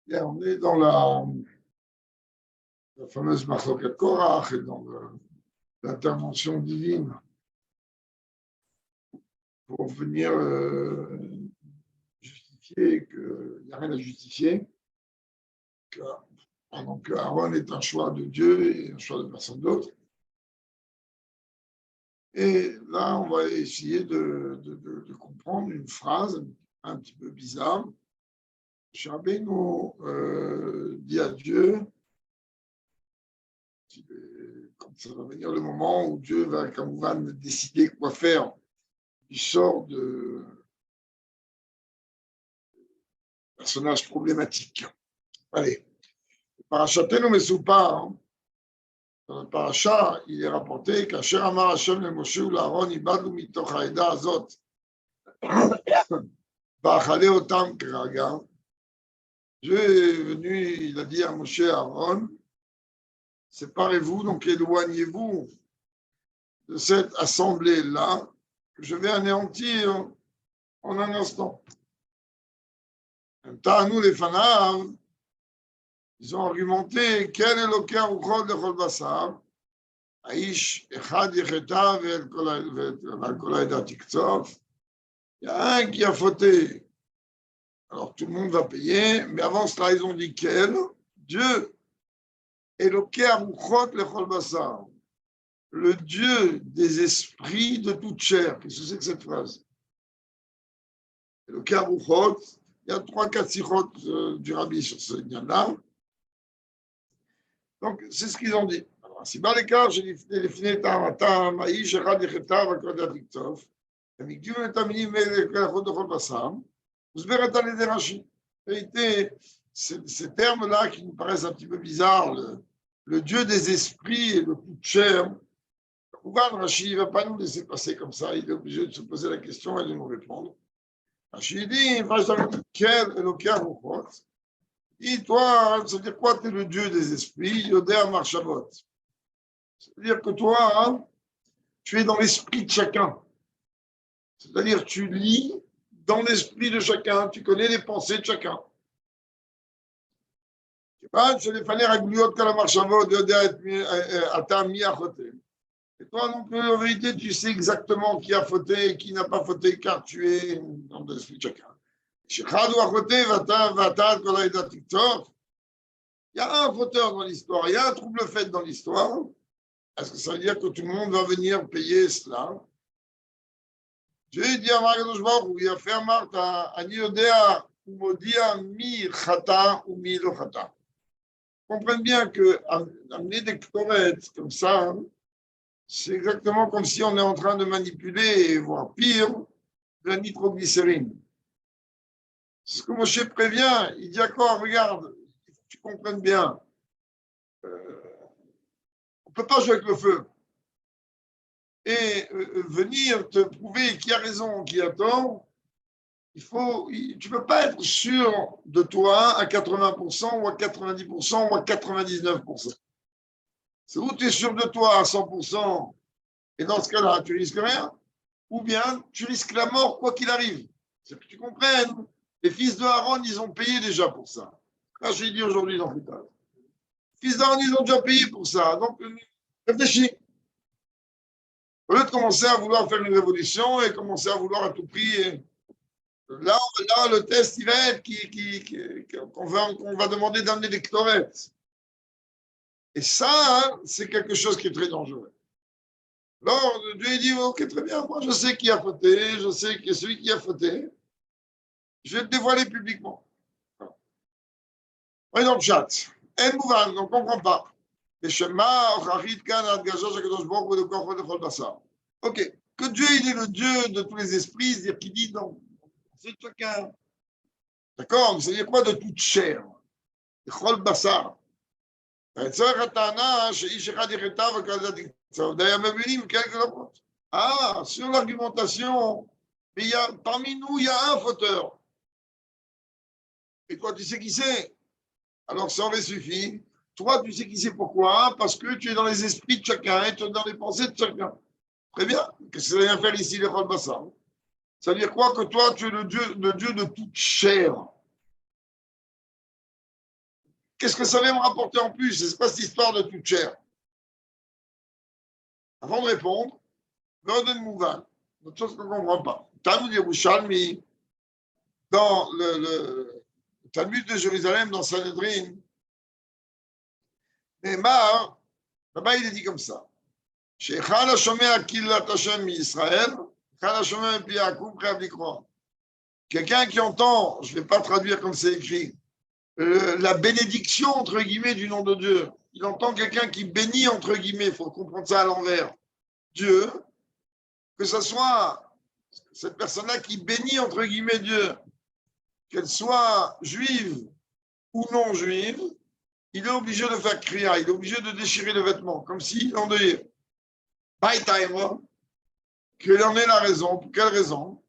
Bien, on est dans la fameuse Machloket Korach et dans l'intervention divine pour venir justifier qu'il n'y a rien à justifier, pendant que Aaron est un choix de Dieu et un choix de personne d'autre. Et là, on va essayer de comprendre une phrase un petit peu bizarre. Rabbeinu dit à Dieu, quand ça va venir le moment où Dieu va décider quoi faire, il sort de personnage problématique. Allez, Parachatenu Mesupar, dans le paracha, il est rapporté qu'Asher Amar Hashem le Moshe ou l'Aaron ibadu mitoch haeda azot va'achale otam keraga. Dieu est venu, il a dit à Moshe et Aaron, séparez-vous, donc éloignez-vous de cette assemblée-là, que je vais anéantir en un instant. Ta'anu lefanav, ils ont argumenté, quel est le cas où Chol de Chol Basar, Aish Echad Yecheta ve'el kol ha'eda tiktzov, il y a un qui a fauté. Alors tout le monde va payer, mais avant cela, ils ont dit quel Dieu est le cas où Chol de Chol Basar, le Dieu des esprits de toute chair. Qu'est-ce que c'est que cette phrase? Le cas où Chol, il y a 3-4 sikhot du Rabbi sur ce lien-là. Donc, c'est ce qu'ils ont dit. Alors, si bas l'écart, j'ai défini ta maïs, j'ai radé cheta, va coder à TikTok. Et mi dit, on t'a mis, mais la faute de Kolbassam. Vous verrez dans les dérachis. En réalité, ces termes-là qui nous paraissent un petit peu bizarres, le Dieu des esprits et le coup de chair, Rashi, il ne va pas nous laisser passer comme ça. Il est obligé de se poser la question et de nous répondre. Rashi dit, quel est le cas ou quoi? Et toi, ça veut dire quoi? Tu es le Dieu des esprits, Yodéa Marchavot. Ça veut dire que toi, tu es dans l'esprit de chacun. C'est-à-dire, tu lis dans l'esprit de chacun, tu connais les pensées de chacun. Et toi, donc, en vérité, tu sais exactement qui a fauté et qui n'a pas fauté, car tu es dans l'esprit de chacun. Il y a un fauteur dans l'histoire, il y a un trouble fait dans l'histoire. Est-ce que ça veut dire que tout le monde va venir payer cela? Dieu dit à Margadosh Baruch Hu, il a fait un marta, Ani Yodea, Umodia, mi chata ou mi lo chata. Comprenez bien que amener des ktorettes comme ça, c'est exactement comme si on est en train de manipuler, voire pire, de la nitroglycérine. C'est ce que Moshe prévient. Il dit à quoi? Regarde, il faut que tu comprennes bien. On ne peut pas jouer avec le feu. Et venir te prouver qui a raison, qui a tort, tu ne peux pas être sûr de toi à 80% ou à 90% ou à 99%. C'est où tu es sûr de toi à 100%, et dans ce cas-là, tu risques rien, ou bien tu risques la mort quoi qu'il arrive. C'est que tu comprennes. Les fils de Aaron, ils ont payé déjà pour ça. Là, je l'ai dit aujourd'hui dans le cas. Les fils d'Aaron, ils ont déjà payé pour ça. Donc, réfléchis. Au lieu de commencer à vouloir faire une révolution et commencer à vouloir à tout prix. Là, le test, il va être qu'on va demander d'amener des clorettes. Et ça, c'est quelque chose qui est très dangereux. Alors, Dieu dit, ok, très bien, moi je sais qui a fauté, je sais que celui qui a fauté, je vais le dévoiler publiquement. On est dans le chat. En mouvan, on ne comprend pas. Ok, que Dieu il est le Dieu de tous les esprits, c'est-à-dire qu'il dit non, c'est chacun. D'accord, mais ça veut dire quoi de toute chair? Chol basar. Ah, sur l'argumentation, mais parmi nous, il y a un fauteur. Et toi, tu sais qui c'est? Alors, ça aurait suffi. Toi, tu sais qui c'est pourquoi? Parce que tu es dans les esprits de chacun et tu es dans les pensées de chacun. Très bien. Qu'est-ce que ça vient faire ici, les Chol Bassar? Ça veut dire quoi? Que toi, tu es le Dieu de toute chair. qu'est-ce que ça vient me rapporter en plus? C'est pas cette histoire de toute chair. Avant de répondre, Veoden Mouvan, autre chose qu'on ne comprend pas. Talmud Yerushalmi, dans le Talmud de Jérusalem, dans Sanhedrin, Neymar, là-bas il est dit comme ça. Shechal Hashomea Killat Hashem Israël, Chal Hashomea Pi Yaakov Chayav Likro. Quelqu'un qui entend, je ne vais pas traduire comme c'est écrit, la bénédiction, entre guillemets, du nom de Dieu. Il entend quelqu'un qui bénit, entre guillemets, il faut comprendre ça à l'envers. Dieu, que ce soit cette personne-là qui bénit, entre guillemets, Dieu, qu'elle soit juive ou non juive, il est obligé de faire kriya, il est obligé de déchirer le vêtement, comme s'il endeuillait. Baïtaïma, qu'il en ait la raison. Pour quelle raison?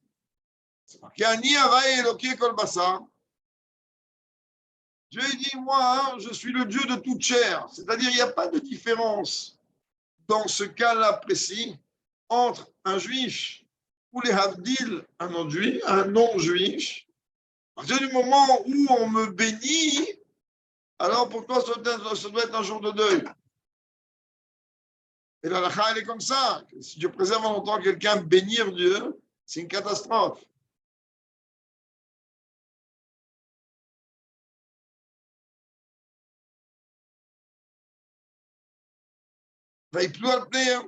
C'est marqué Ani Havaï Eloké Kol Basar. Dieu dit, moi, je suis le Dieu de toute chair. C'est-à-dire, il n'y a pas de différence dans ce cas-là précis entre un juif ou les havdil, un non-juif. À partir du moment où on me bénit, alors pour toi, ça doit être un jour de deuil. Et la lacha, elle est comme ça. Si Dieu préserve en entendant quelqu'un bénir Dieu, c'est une catastrophe. Il pleut à plein.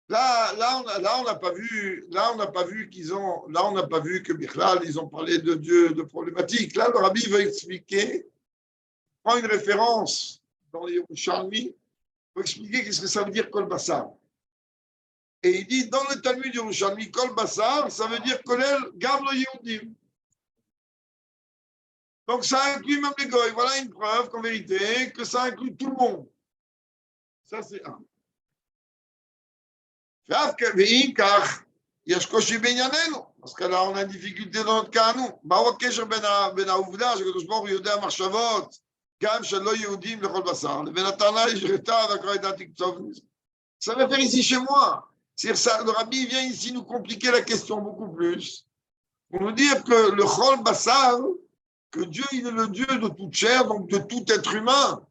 Là, on n'a pas vu qu'ils ont, là, on n'a pas vu que Bichlal, ils ont parlé de Dieu, de problématiques. Là, le rabbi va expliquer, prend une référence dans les Yerushalmi, pour expliquer qu'est-ce que ça veut dire Kol Basar. Et il dit, dans le Talmud Yerushalmi, Kol Basar, ça veut dire Kolel Gav lo Yehudim. Donc, ça inclut même les goy. Voilà une preuve qu'en vérité, que ça inclut tout le monde. Ça, c'est un. Parce que là, on a une difficulté dans notre cas, nous. Ça va faire ici chez moi. C'est ça, le rabbi vient ici nous compliquer la question beaucoup plus. Pour nous dire que le Chol Bassar, que Dieu, il est le Dieu de toute chair, donc de tout être humain.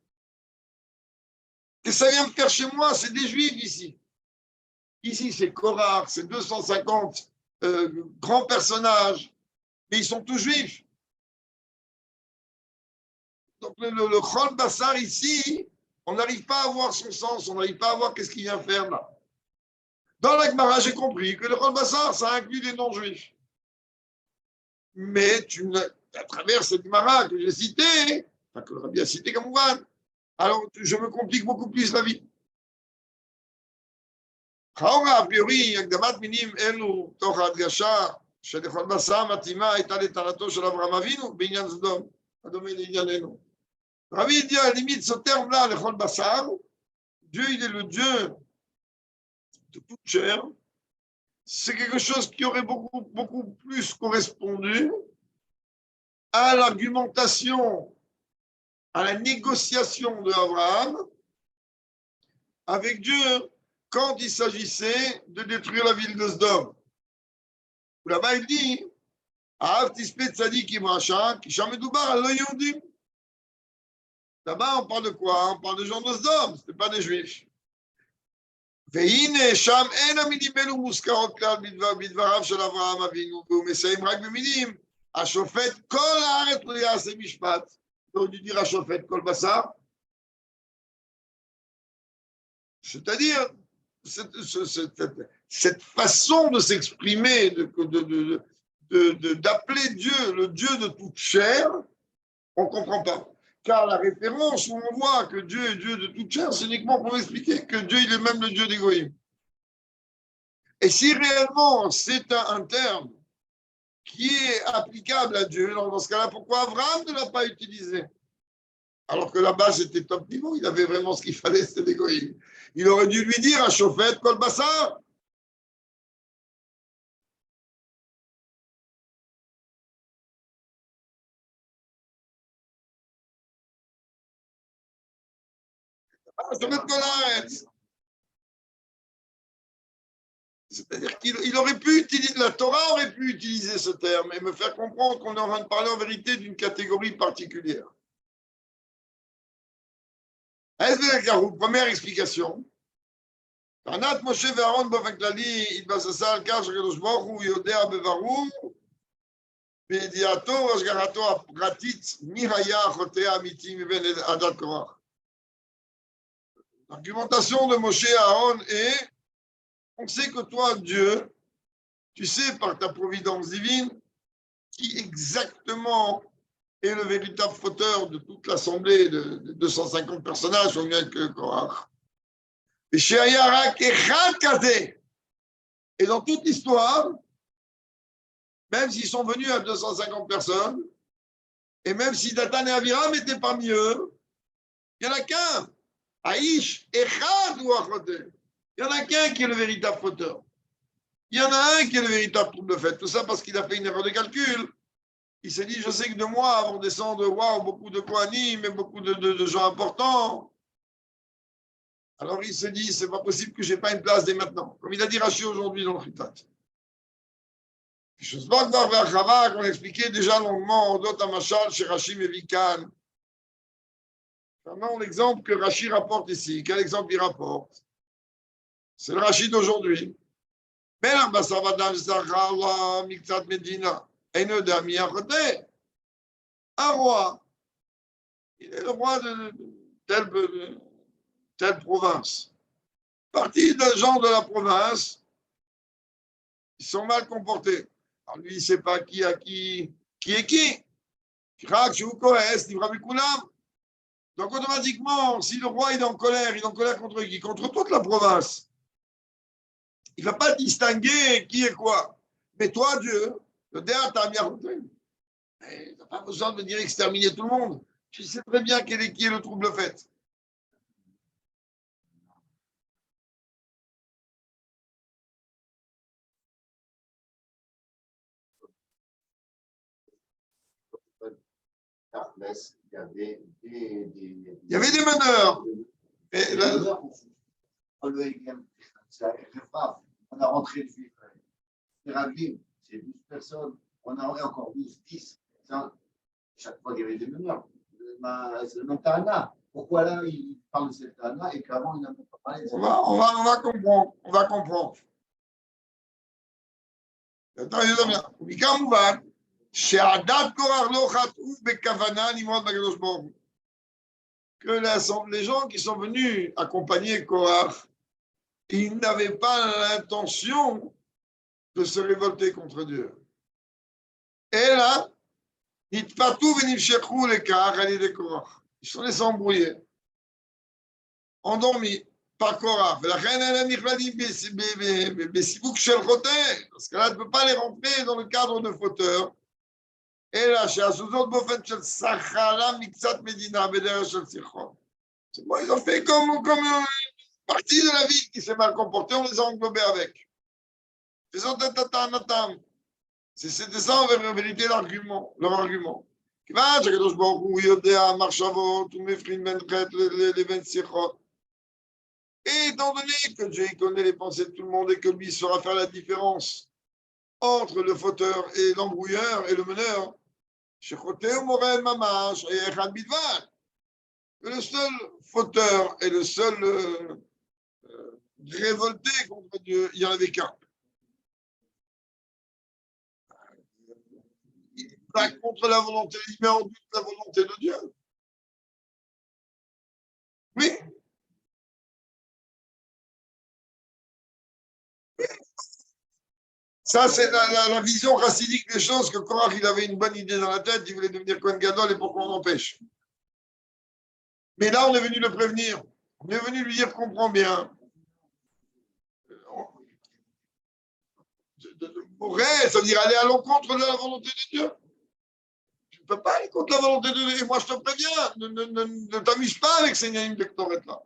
Et ça vient me faire chez moi, c'est des juifs ici. Ici, c'est Korach, c'est 250 grands personnages, mais ils sont tous juifs. Donc le Chol Bassar ici, on n'arrive pas à voir son sens, on n'arrive pas à voir qu'est-ce qu'il vient faire là. Dans la Gemara, j'ai compris que le Chol Bassar, ça inclut des non-juifs. Mais à travers cette Gemara que j'ai citée, enfin que le Rabbi a cité comme Ouvan, alors je me complique beaucoup plus la vie. לכאורה, אפריורי, הקדמת מינים אלו תוך ההדגשה שלכל בשר מתאימה הייתה לטענתו של אברהם אבינו בעניין סדום, הדומה לענייננו. רבי dit à la limite, ce terme-là, לכל בשר, Dieu, il est le Dieu de toute chair, c'est quelque chose qui aurait beaucoup plus correspondu à l'argumentation, à la négociation de Abraham avec Dieu quand il s'agissait de détruire la ville de Sdom. Là-bas, il dit là-bas, on parle de quoi? On parle de gens de Sdom, ce n'est pas des juifs. והנה שם אין המילים אלו מוזכרות כלל בדבריו של אברהם אבינו, והוא מסיים רק במילים, השופט כל הארץ לא יעשה משפט. Donc, il dit השופט כל בשר. C'est-à-dire, cette façon de s'exprimer, d'appeler Dieu le Dieu de toute chair, on ne comprend pas. Car la référence où on voit que Dieu est Dieu de toute chair, c'est uniquement pour expliquer que Dieu il est même le Dieu d'Égoïm. Et si réellement c'est un terme qui est applicable à Dieu, dans ce cas-là, pourquoi Abraham ne l'a pas utilisé? Alors que là-bas, c'était top niveau, il avait vraiment ce qu'il fallait, c'était l'Égoïm. Il aurait dû lui dire à Shofet Kol Basar. C'est-à-dire qu'il aurait pu utiliser, la Torah aurait pu utiliser ce terme et me faire comprendre qu'on est en train de parler en vérité d'une catégorie particulière. Première explication. Tanat Moshe Aaron באופן כללי התבססה על כך שהקדוש ברוך הוא יודע בברור בידיעתו והשגחתו הפרטית מי היה החוטא האמיתי מבין עדת קורח. L'argumentation de Moshe et Aaron est on sait que toi, Dieu, tu sais par ta providence divine qui exactement est le véritable fauteur de toute l'assemblée de 250 personnages qui sont venus avec Korach. Et chez Ayarak Echad Kazé. Et dans toute l'histoire, même s'ils sont venus à 250 personnes, et même si Datan et Aviram étaient parmi eux, il n'y en a qu'un. Aïch Echad ou Achoté. Il n'y en a qu'un qui est le véritable fauteur. Il y en a un qui est le véritable trouble de fait. Tout ça parce qu'il a fait une erreur de calcul. Il s'est dit, je sais que de moi vont descendre beaucoup de Kohanim et beaucoup de gens importants. Alors il se dit, c'est pas possible que je n'ai pas une place dès maintenant. Comme il a dit Rashi aujourd'hui dans le Chitat. On a expliqué déjà longuement Odot Amashal chez Rashi Mevikan. Maintenant, l'exemple que Rashi rapporte ici, quel exemple il rapporte? C'est le Rashi d'aujourd'hui. Un roi, il est le roi de telle province. Partie des gens de la province, ils sont mal comportés. Alors lui, il ne sait pas qui est qui. Donc automatiquement, si le roi il est en colère contre qui? Contre toute la province. Il ne va pas distinguer qui est quoi. Mais toi, Dieu, le Déa t'a bien rentré. Tu n'as pas besoin de dire exterminer tout le monde. Tu sais très bien qui est le trouble fait. Il y avait des meneurs. Et là, on a rentré le juif. C'est 12 personnes. On a encore 12, 10. Chaque fois, il y avait des meneurs. C'est le même Tana. Pourquoi là, il parle de cette Tana et qu'avant, il n'a pas parlé de cette Tana? On va comprendre. On va comprendre. Que les gens qui sont venus accompagner Korach, ils n'avaient pas l'intention de se révolter contre Dieu. Et là, ils sont laissés embrouiller, endormis par Korach. Parce que là, tu ne peux pas les rentrer dans le cadre de fauteur. Et là, chez Asuzot Bofen Shel Sachala Mixat Medina Beder Shel Sichon. C'est bon, ils ont fait comme une partie de la ville qui s'est mal comportée, on les a englobés avec. Faisons tatanatam. C'est ça en vérité leur argument. כיוון שהקדוש ברוך הוא יודע מחשבות ומפרים בין חטא לבין שיחות. Et étant donné que Dieu connaît les pensées de tout le monde et que lui saura faire la différence entre le fauteur et l'embrouilleur et le meneur, le seul fauteur et le seul révolté contre Dieu, il n'y en avait qu'un. Il va contre la volonté, il met en doute la volonté de Dieu. Oui. Ça, c'est la vision racidique des choses, que Korach, il avait une bonne idée dans la tête, il voulait devenir Kohen Gadol et pourquoi on empêche. Mais là, on est venu le prévenir. On est venu lui dire, comprends bien. Vrai, ça veut dire aller à l'encontre de la volonté de Dieu. Tu ne peux pas aller contre la volonté de Dieu. Et moi, je te préviens, ne t'amuse pas avec ces Niaïm de Ktoret-là.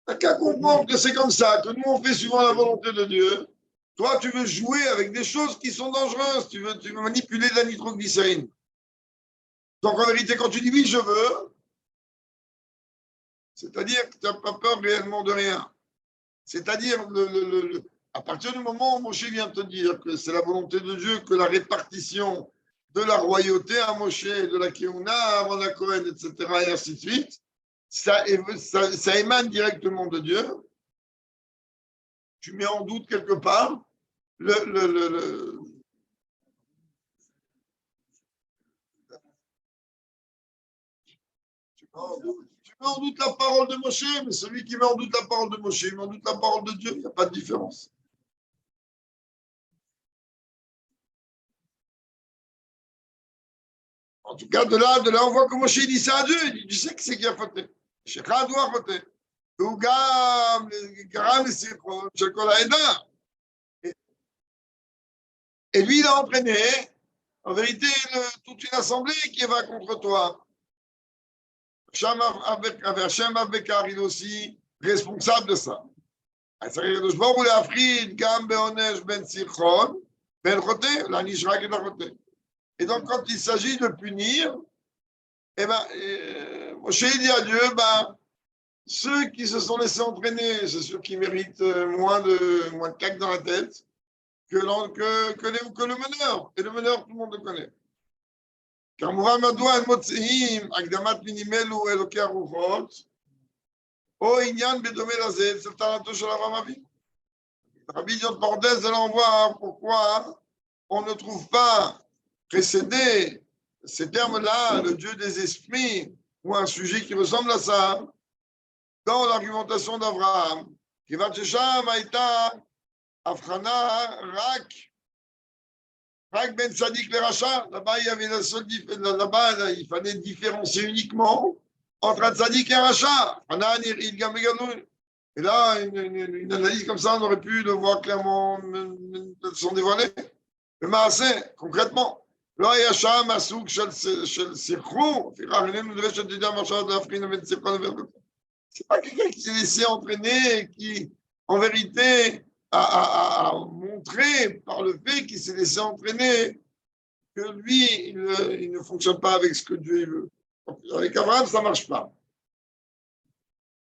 Tu n'as qu'à comprendre que c'est comme ça, que nous, on fait souvent la volonté de Dieu. Toi, tu veux jouer avec des choses qui sont dangereuses. Tu veux manipuler de la nitroglycérine. Donc, en vérité, quand tu dis oui, je veux, c'est-à-dire que tu n'as pas peur réellement de rien. C'est-à-dire, à partir du moment où Moshe vient te dire que c'est la volonté de Dieu, que la répartition de la royauté à Moshe, de la Keuna à Aaron à Cohen, etc., et ainsi de suite, ça émane directement de Dieu. Tu mets en doute quelque part le tu mets en doute la parole de Moshe, mais celui qui met en doute la parole de Moshe, il met en doute la parole de Dieu, il n'y a pas de différence. En tout cas, de là, on voit que Moshe dit ça à Dieu. Il dit, tu sais que c'est qui a fauté. Shekha doit fauter. Et lui, il a entraîné, en vérité, toute une assemblée qui va contre toi. Hachem Abekar, il est aussi responsable de ça. Et donc, quand il s'agit de punir, eh ben, Moshe dit à Dieu, ben, ceux qui se sont laissés entraîner, c'est sûr qu'ils méritent moins de cac dans la tête que le meneur. Et le meneur, tout le monde le connaît. Car Muhammadouan Motseim, Agdamat Minimelu, Eloké Aruchot, O Inyan Bedome Lazet, c'est le Tanato de Avraham Avinu. Rabbi Dion Parenthèse, là on voit pourquoi on ne trouve pas précédé ces termes-là, le Dieu des esprits, ou un sujet qui ressemble à ça, dans l'argumentation d'Abraham. Qui va chez Sham, Aïta, Afrana, Rak Ben Sadik le Racha. Là-bas, il y avait là-bas, il fallait différencier uniquement entre un Sadik et un Racha. Et là, une analyse comme ça, on aurait pu le voir clairement s'en dévoiler. Le Maasé, concrètement. לא היה שם הסוג של סחרור, לפיכך איננו נדרשת לידי המרשה להבחין בין סחרור לבין חטא. C'est pas quelqu'un qui s'est laissé entraîner, qui, en vérité, a montré par le fait qu'il s'est laissé entraîner que lui, il ne fonctionne pas avec ce que Dieu veut. Donc, avec Abraham, ça ne marche pas.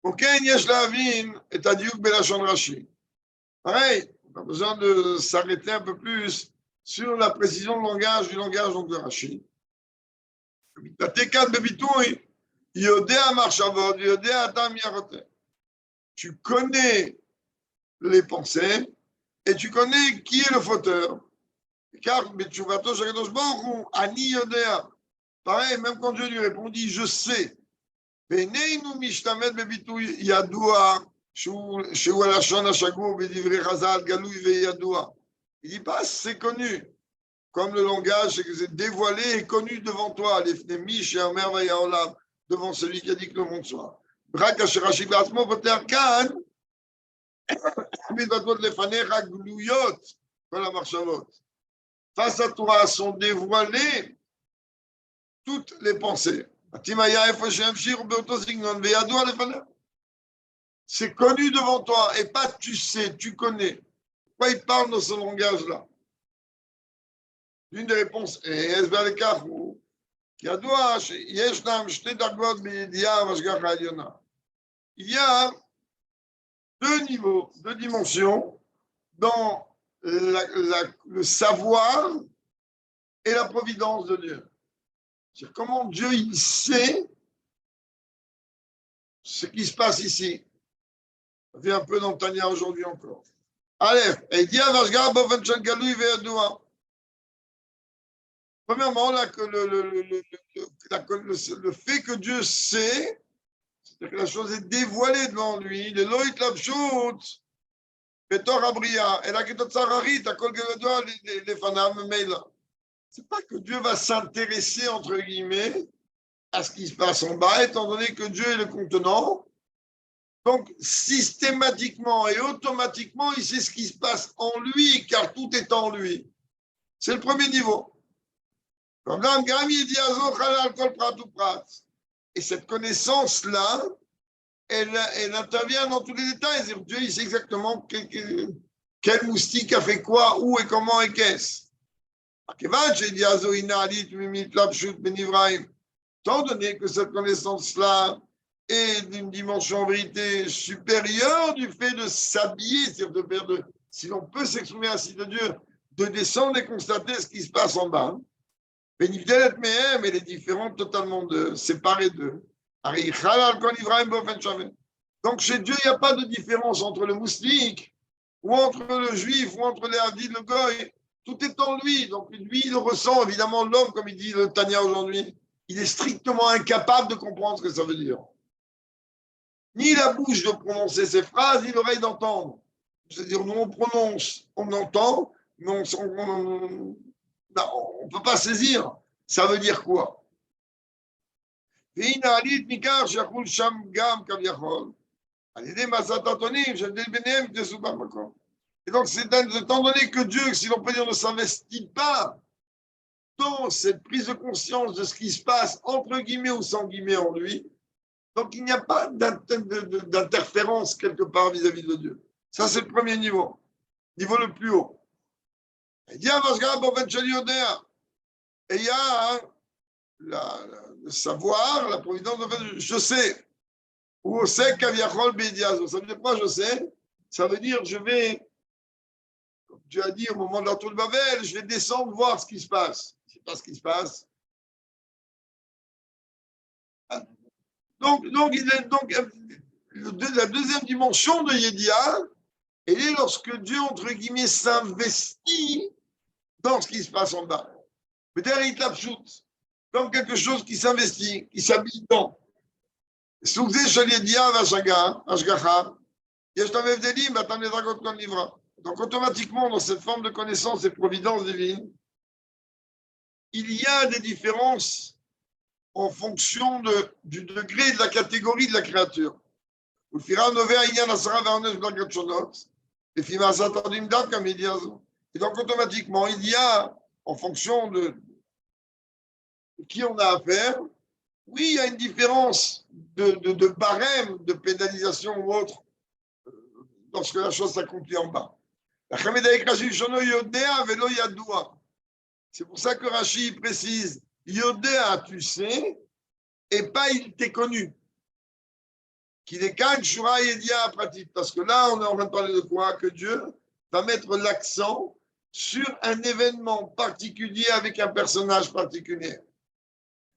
Ok, Yesh Lavin est à Diouk Belachon Rashi. Pareil, on a besoin de s'arrêter un peu plus sur la précision du langage donc de Rashi. Tu connais les pensées et tu connais qui est le fauteur. Car pareil, même quand Dieu lui répondit, je sais. Il dit pas c'est connu. Comme le langage, c'est que c'est dévoilé et connu devant toi, devant celui qui a dit que le monde soit. Face à toi sont dévoilées toutes les pensées. C'est connu devant toi et pas tu sais, tu connais. Pourquoi il parle dans ce langage-là? L'une des réponses est il y a deux niveaux, deux dimensions dans le savoir et la providence de Dieu. C'est comment Dieu il sait ce qui se passe ici. Ça fait un peu dans Tania aujourd'hui encore. Allez, et dit premièrement, là, que le fait que Dieu sait, c'est-à-dire que la chose est dévoilée devant lui, le loït l'abchout, Petor Abria, et la Ketotsaраrit, à Kol Gedodoa, les fanam, mais là. C'est pas que Dieu va s'intéresser, entre guillemets, à ce qui se passe en bas, étant donné que Dieu est le contenant. Donc, systématiquement et automatiquement, il sait ce qui se passe en lui, car tout est en lui. C'est le premier niveau. Et cette connaissance-là, elle intervient dans tous les détails. Dieu, il sait exactement quel moustique a fait quoi, où et comment et qu'est-ce. Tant donné que cette connaissance-là est d'une dimension en vérité supérieure du fait de s'habiller, c'est-à-dire si l'on peut s'exprimer ainsi de Dieu, de descendre et constater ce qui se passe en bas. Benivdelet mehem, elle est différente totalement séparée d'eux. Donc chez Dieu, il n'y a pas de différence entre le moustique, ou entre le juif, ou entre les Havdil, le goy. Tout est en lui. Donc lui, il ressent, évidemment, l'homme, comme il dit le Tania aujourd'hui. Il est strictement incapable de comprendre ce que ça veut dire. Ni la bouche de prononcer ces phrases, ni l'oreille d'entendre. C'est-à-dire, nous, on prononce, on entend, mais on ne peut pas saisir. Ça veut dire quoi? Et donc, c'est étant donné que Dieu, si l'on peut dire, ne s'investit pas dans cette prise de conscience de ce qui se passe, entre guillemets ou sans guillemets, en lui, donc il n'y a pas d'interférence quelque part vis-à-vis de Dieu. Ça, c'est le premier niveau. Niveau le plus haut. Et il y a le savoir, la providence, je sais. Ou c'est kaviachol beidiazo. Ça veut dire quoi, je sais? Ça veut dire, je vais, comme tu as dit au moment de la tour de Babel, je vais descendre voir ce qui se passe. Je ne sais pas ce qui se passe. Donc la deuxième dimension de Yedia, elle est lorsque Dieu, entre guillemets, s'investit dans ce qui se passe en bas. Peut-être il t'absoute, comme quelque chose qui s'investit, qui s'habille dans. Donc automatiquement, dans cette forme de connaissance et providence divine, il y a des différences en fonction du degré de la catégorie de la créature. Et donc automatiquement, il y a, en fonction de qui on a affaire, oui, il y a une différence de barème, de pénalisation ou autre, lorsque la chose s'accomplit en bas. C'est pour ça que Rashi précise, Yodéa, tu sais, et pas il t'est connu. Qu'il est Kan, Shura, Yedia, pratique. Parce que là, on est en train de parler de quoi? Que Dieu va mettre l'accent sur un événement particulier avec un personnage particulier.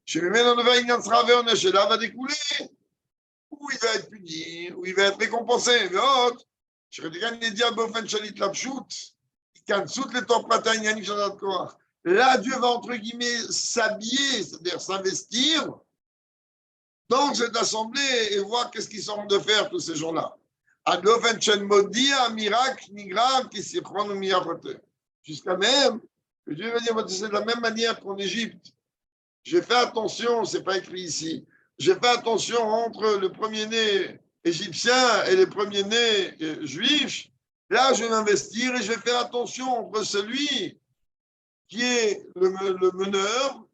Chez le Ménon de Vaïnan Sraver, là va découler, où il va être puni, où il va être récompensé. L'autre, je regarde les diables au fin de Chalit Lapchout, là, Dieu va, entre guillemets, s'habiller, c'est-à-dire s'investir dans cette assemblée et voir qu'est-ce qu'ils sont de faire tous ces gens-là. Jusqu'à même que Dieu va dire, c'est de la même manière qu'en Égypte. J'ai fait attention, c'est pas écrit ici, j'ai fait attention entre le premier-né égyptien et les premiers-nés juifs. Là, je vais m'investir et je vais faire attention entre celui qui est le meneur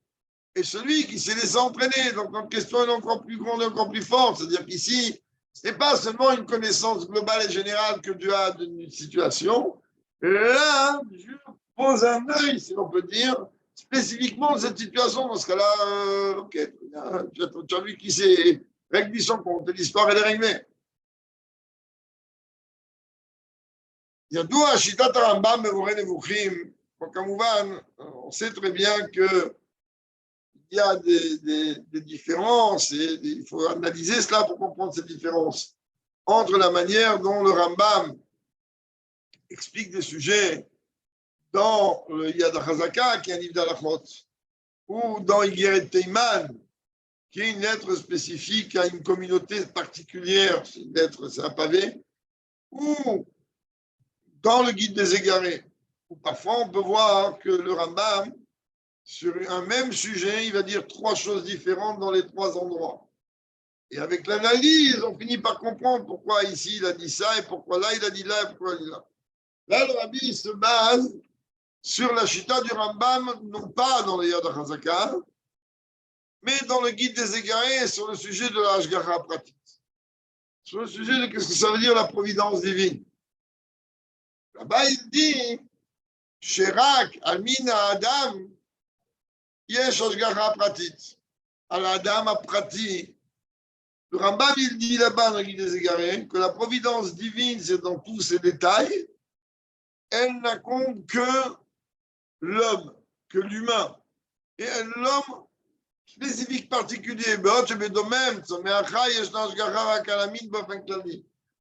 et celui qui s'est laissé entraîner. Donc, notre question est encore plus grande et encore plus forte. C'est-à-dire qu'ici, ce n'est pas seulement une connaissance globale et générale que Dieu a d'une situation. Là, Dieu pose un œil, si l'on peut dire, spécifiquement de cette situation. Dans ce cas-là, ok, tu as vu qui s'est réglé son compte. L'histoire, elle est réglée. ידוע, שיטת הרמב"ם במורה נבוכים, כמובן, on sait très bien que il y a des différences et il faut analyser cela pour comprendre ces différences entre la manière dont le Rambam explique des sujets dans le Yad HaZaka, qui est un livre d'Alachot, ou dans Igeret Teiman, qui est une lettre spécifique à une communauté particulière, c'est une lettre, c'est un pavé, ou dans le Guide des Égarés, où parfois on peut voir que le Rambam, sur un même sujet, il va dire trois choses différentes dans les trois endroits. Et avec l'analyse, on finit par comprendre pourquoi ici il a dit ça, et pourquoi là il a dit là, et pourquoi il a dit là. Là, le Rabbi se base sur la chita du Rambam, non pas dans le Yad HaZaka, mais dans le Guide des Égarés, sur le sujet de la Hashgacha pratique. Sur le sujet de qu'est-ce que ça veut dire la providence divine. Là-bas, il dit, Sherak, Almina, Adam, Yesh Hashgacha pratique. À l'Adam a pratique. Le Rambam, il dit là-bas dans le Guide des Égarés que la providence divine, c'est dans tous ses détails. Elle n'a compte que l'homme, que l'humain. Et l'homme spécifique particulier,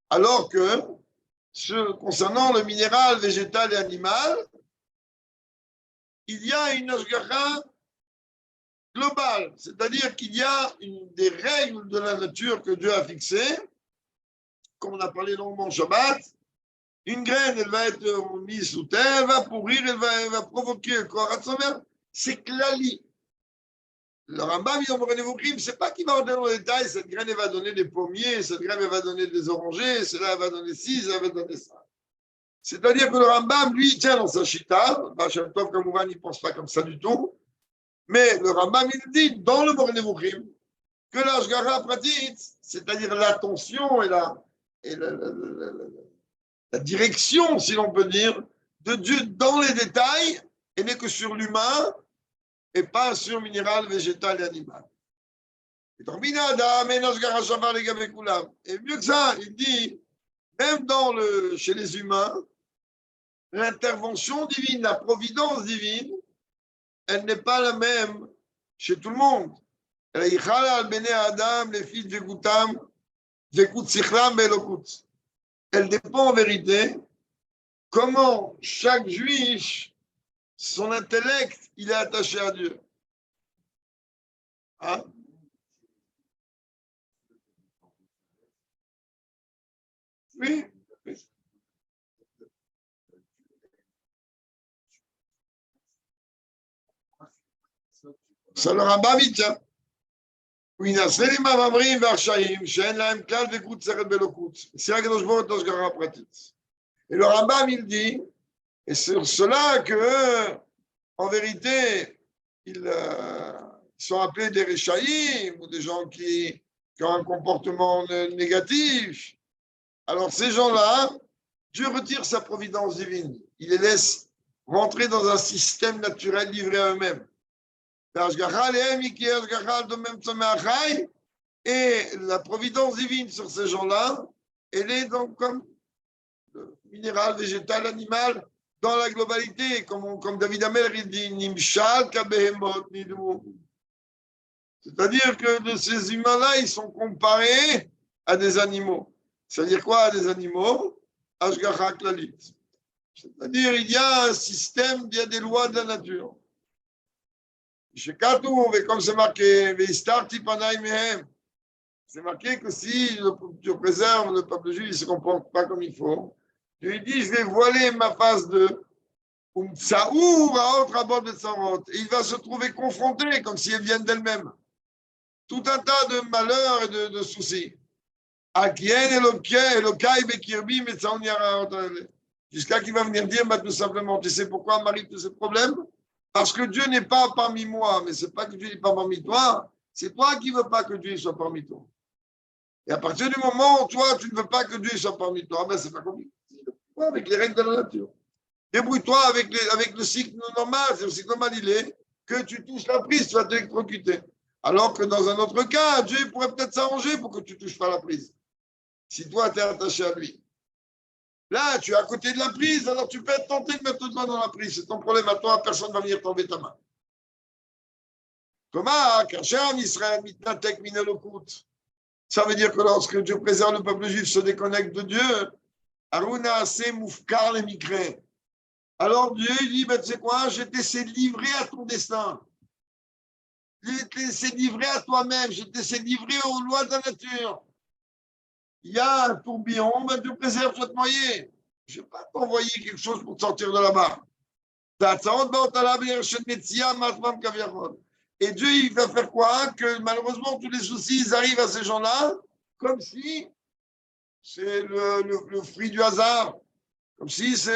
alors que concernant le minéral, végétal et animal, il y a une ashgacha globale, c'est-à-dire qu'il y a des règles de la nature que Dieu a fixées, comme on a parlé longuement au Shabbat. Une graine, elle va être mise sous terre, elle va pourrir, elle va provoquer un corps à travers. C'est klali. Le Rambam, c'est pas qu'il va rentrer dans les détails, cette graine elle va donner des pommiers, cette graine elle va donner des orangers, celle-là va donner ci, celle-là va donner ça. C'est-à-dire que le Rambam, lui, il tient dans sa chita, Bachem Tov, comme Ouvan, il ne pense pas comme ça du tout, mais le Rambam, il dit dans le Mornevuchim que l'Ashgara pratique, c'est-à-dire l'attention et la direction, si l'on peut dire, de Dieu dans les détails, et n'est que sur l'humain et pas sur minéral, végétal et animal. Et mieux que ça, il dit, même chez les humains, l'intervention divine, la providence divine, elle n'est pas la même chez tout le monde. Elle dépend en vérité comment chaque juif, son intellect, il est attaché à Dieu. Hein? Oui. Ça le Rambam dit, c'est הקדוש ברוך הוא השגחה פרטית. Et le Rambam, il dit, et c'est sur cela que, en vérité, ils sont appelés des Réchaïm, ou des gens qui ont un comportement négatif. Alors, ces gens-là, Dieu retire sa providence divine. Il les laisse rentrer dans un système naturel livré à eux-mêmes. Et la providence divine sur ces gens-là, elle est donc comme minéral, végétal, animal, dans la globalité, comme David Amer il dit, Nimshal kabehemot nidou. C'est-à-dire que de ces humains-là, ils sont comparés à des animaux. C'est-à-dire quoi à des animaux? Ashgacha klalit. C'est-à-dire il y a un système, il y a des lois de la nature. Chez Katou, comme c'est marqué, c'est marqué que si Dieu préserve le peuple juif, il ne se comporte pas comme il faut. Dieu lui dit, je vais voiler ma face de Umtsaour à autre abord de Tsarot. Et il va se trouver confronté comme si elles viennent d'elles-mêmes. Tout un tas de malheurs et de soucis. Jusqu'à qu'il va venir dire, tout simplement, tu sais pourquoi m'arrive tous ces problèmes? Parce que Dieu n'est pas parmi moi, mais ce n'est pas que Dieu n'est pas parmi toi, c'est toi qui ne veux pas que Dieu soit parmi toi. Et à partir du moment où toi, tu ne veux pas que Dieu soit parmi toi, ben c'est pas compliqué. Avec les règles de la nature. Débrouille-toi avec le cycle normal. Le cycle normal, il est que tu touches la prise, tu vas t'électrocuter. Alors que dans un autre cas, Dieu pourrait peut-être s'arranger pour que tu ne touches pas la prise. Si toi, tu es attaché à lui. Là, tu es à côté de la prise, alors tu peux être tenté de mettre le doigt dans la prise. C'est ton problème à toi, personne ne va venir t'enlever ta main. Comment? Kachem, Israël, mitnatek minelokut. Ça veut dire que lorsque Dieu préserve le peuple juif, se déconnecte de Dieu, Aruna ase moufkar le mikre. Alors Dieu il dit, ben, tu sais quoi, je t'ai laissé livrer à ton destin. Je t'ai laissé livrer à toi-même, je t'ai laissé livrer aux lois de la nature. Il y a un tourbillon, ben, Dieu préserve, tu vas te noyer. Je ne vais pas t'envoyer quelque chose pour te sortir de là-bas. Et Dieu, il va faire quoi? Que malheureusement, tous les soucis, ils arrivent à ces gens-là, comme si c'est le fruit du hasard, comme si ça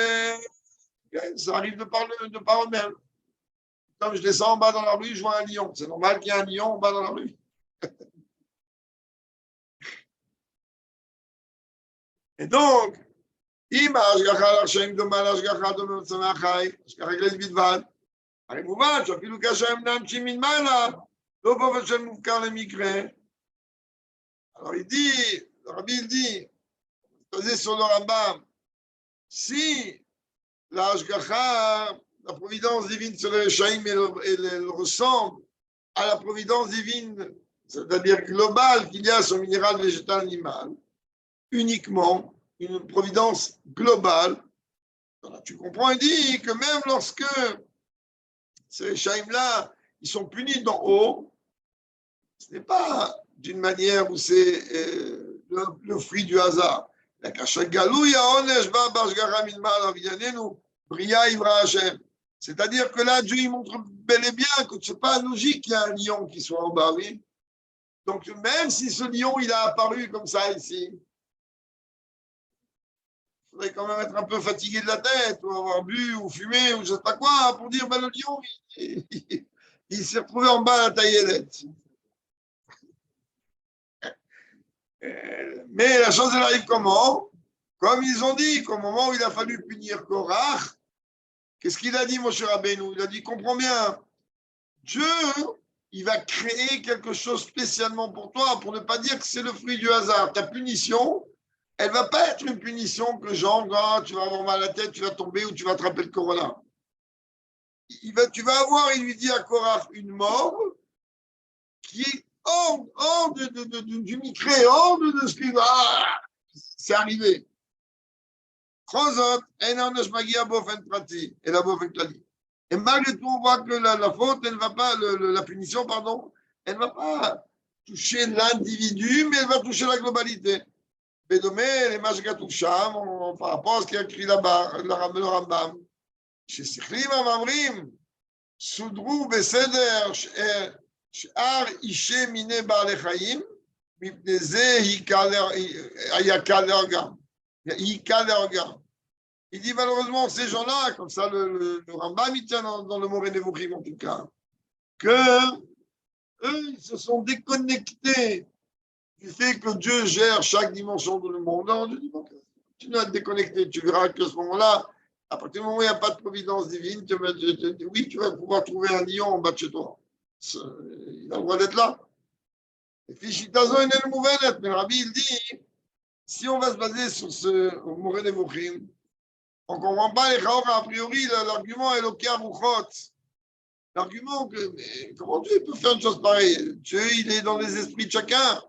arrive de par eux-mêmes. Comme je descends en bas dans la rue, je vois un lion. C'est normal qu'il y ait un lion en bas dans la rue. Et donc, אם ההשגחה על הרשעים דומה להשגחה דומה בצמא החי, השגחה כללית בלבד, הרי מובן שאפילו כאשר הם נענשים מלמעלה, לא באופן של מופקר למקרה. Alors il dit, le rabbi il dit, basé sur le Rambam, si la Hashgacha la providence divine sur les Réchaïm, elle ressemble à la providence divine, c'est-à-dire globale qu'il y a sur le minéral, végétal, animal, uniquement une providence globale. Alors, tu comprends, il dit que même lorsque ces Réchaïm-là, ils sont punis d'en haut, ce n'est pas d'une manière où c'est le fruit du hasard. C'est-à-dire que là, Dieu il montre bel et bien que ce n'est pas logique qu'il y a un lion qui soit en bas, oui. Donc, même si ce lion, il a apparu comme ça ici, il faudrait quand même être un peu fatigué de la tête, ou avoir bu, ou fumé, ou je ne sais pas quoi, pour dire, ben, le lion, il s'est retrouvé en bas à la taillette. Mais la chose, elle arrive comment? Comme ils ont dit, qu'au moment où il a fallu punir Korach, qu'est-ce qu'il a dit, Moshe Rabbeinu? Il a dit, comprends bien, Dieu, il va créer quelque chose spécialement pour toi, pour ne pas dire que c'est le fruit du hasard. Ta punition, elle ne va pas être une punition que genre, ah, tu vas avoir mal à la tête, tu vas tomber ou tu vas attraper le corona. Tu vas avoir, il lui dit à Korach, une mort qui est hors du micré, hors de ce qui va. C'est arrivé. Et malgré tout, on voit que la faute, elle va pas, la punition, pardon, elle ne va pas toucher l'individu, mais elle va toucher la globalité. Bédomé, les Mashgatoucham, par rapport à ce qu'il a écrit là-bas, le Rambam. Chez Sikhlim Amamrim, Soudrou Beseder, Sh'ar Ishe Mine Ba'alechaim, Mipne Ze Hayakal Ergam. Il dit malheureusement ces gens-là, comme ça le Rambam il tient dans le Moreh Nevuchim en tout cas, que eux ils se sont déconnectés du fait que Dieu gère chaque dimension de le monde. Non, Dieu dit bon, tu dois te déconnecter, tu verras qu'à ce moment-là, à partir du moment où il n'y a pas de providence divine, oui, tu vas pouvoir trouver un lion en bas de chez toi. Il a le droit d'être là. Et puis Shitazo est le Mouvenet, mais Rabbi il dit, si on va se baser sur ce Moreh Nevuchim, on ne comprend pas les chaos, a priori, l'argument est l'okia rouchot. L'argument que, mais comment Dieu peut faire une chose pareille? Dieu, il est dans les esprits de chacun.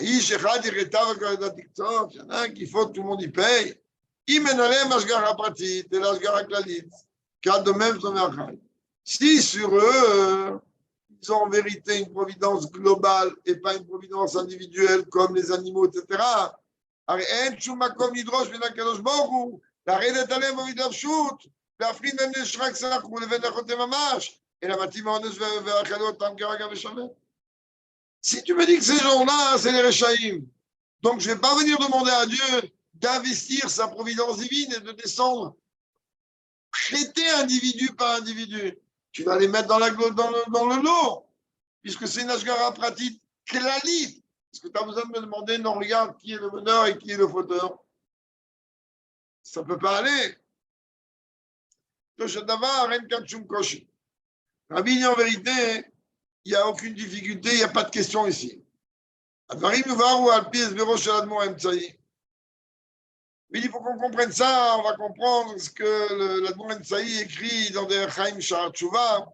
Il y en a un qu'il faut que tout le monde y paye. Car de même, si sur eux, ils ont en vérité une providence globale et pas une providence individuelle comme les animaux, etc., הרי אין שום מקום לדרוש מן הקדוש ברוך הוא לרדת עליהם בהתלבשות, להפריד בין שרק סלחו לבין החוטא ממש, אלא מתאים העונש והאכלו אותם כרגע ושווה. Si tu me dis que ces gens-là, c'est les Réchaïm, donc je ne vais pas venir demander à Dieu d'investir sa providence divine et de descendre, traiter individu par individu. Tu vas les mettre dans le lot, puisque c'est une ashgara pratique klalite. Est-ce que tu as besoin de me demander, non, regarde qui est le meneur et qui est le fauteur? Ça ne peut pas aller. Rabbi, en vérité, il n'y a aucune difficulté, il n'y a pas de question ici. Mais il faut qu'on comprenne ça, on va comprendre ce que l'Admor Emtsaï écrit dans des Chaim Sha'ar Tshuva.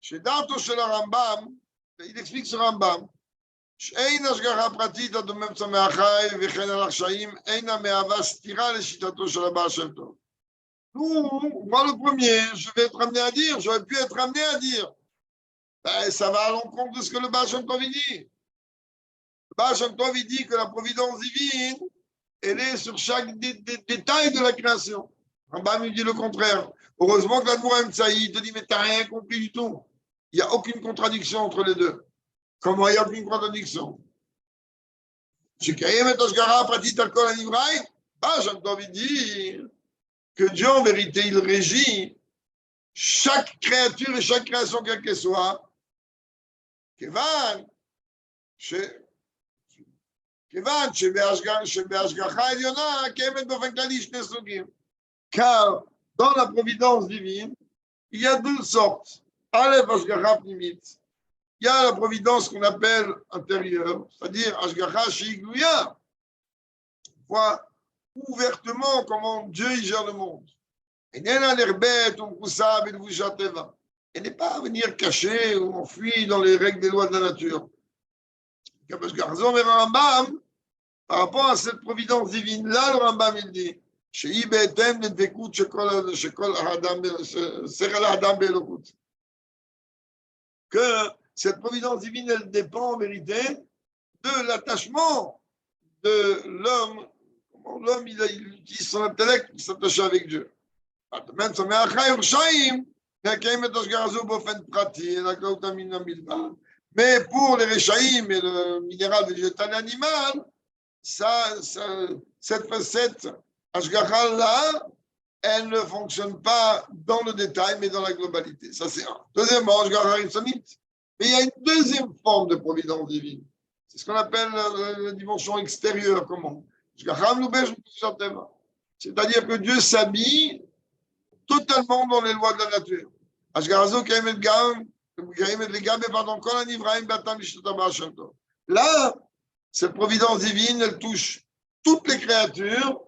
Chez Darto chez le Rambam, il explique ce Rambam. שאין השגחה פרטית הדומם צמח-חי וכן על הרשעים אינה מהווה סתירה לשיטתו של הבעל שם טוב. Nous, moi le premier, je vais être amené à dire, j'aurais pu être amené à dire, ben, ça va à l'encontre de ce que le Baal Shem Tov dit. Le Baal Shem Tov dit que la providence divine, elle est sur chaque détail de la création. Rambam lui dit le contraire. Heureusement que l'Admor Emtsaï te dit, mais tu n'as rien compris du tout. Il n'y a aucune contradiction entre les deux. Comment il n'y a aucune contradiction? J'ai créé Metashgara Pratit Alkol Anivraï. J'ai envie de dire que Dieu, en vérité, il régit chaque créature et chaque création, quelle qu'elle soit. Kevan, car dans la providence divine, il y a deux sortes. Aleph Ashgacha Pnimit. Il y a la providence qu'on appelle intérieure, c'est-à-dire Ashgacha Shigluya. On voit ouvertement comment Dieu il gère le monde. Elle n'est pas à venir cacher ou enfuir dans les règles des lois de la nature. Parce que Rambam, par rapport à cette providence divine, là, le Rambam, il dit, que cette providence divine, elle dépend en vérité de l'attachement de l'homme. L'homme, il utilise son intellect pour s'attacher avec Dieu. Mais pour les Réchaïm et le minéral végétal animal, cette facette Ashgachal-là, elle ne fonctionne pas dans le détail, mais dans la globalité. Ça, c'est un. Deuxièmement, Ashgachal Hitzonit. Mais il y a une deuxième forme de providence divine. C'est ce qu'on appelle la dimension extérieure. Comment? C'est-à-dire que Dieu s'habille totalement dans les lois de la nature. Là, cette providence divine, elle touche toutes les créatures,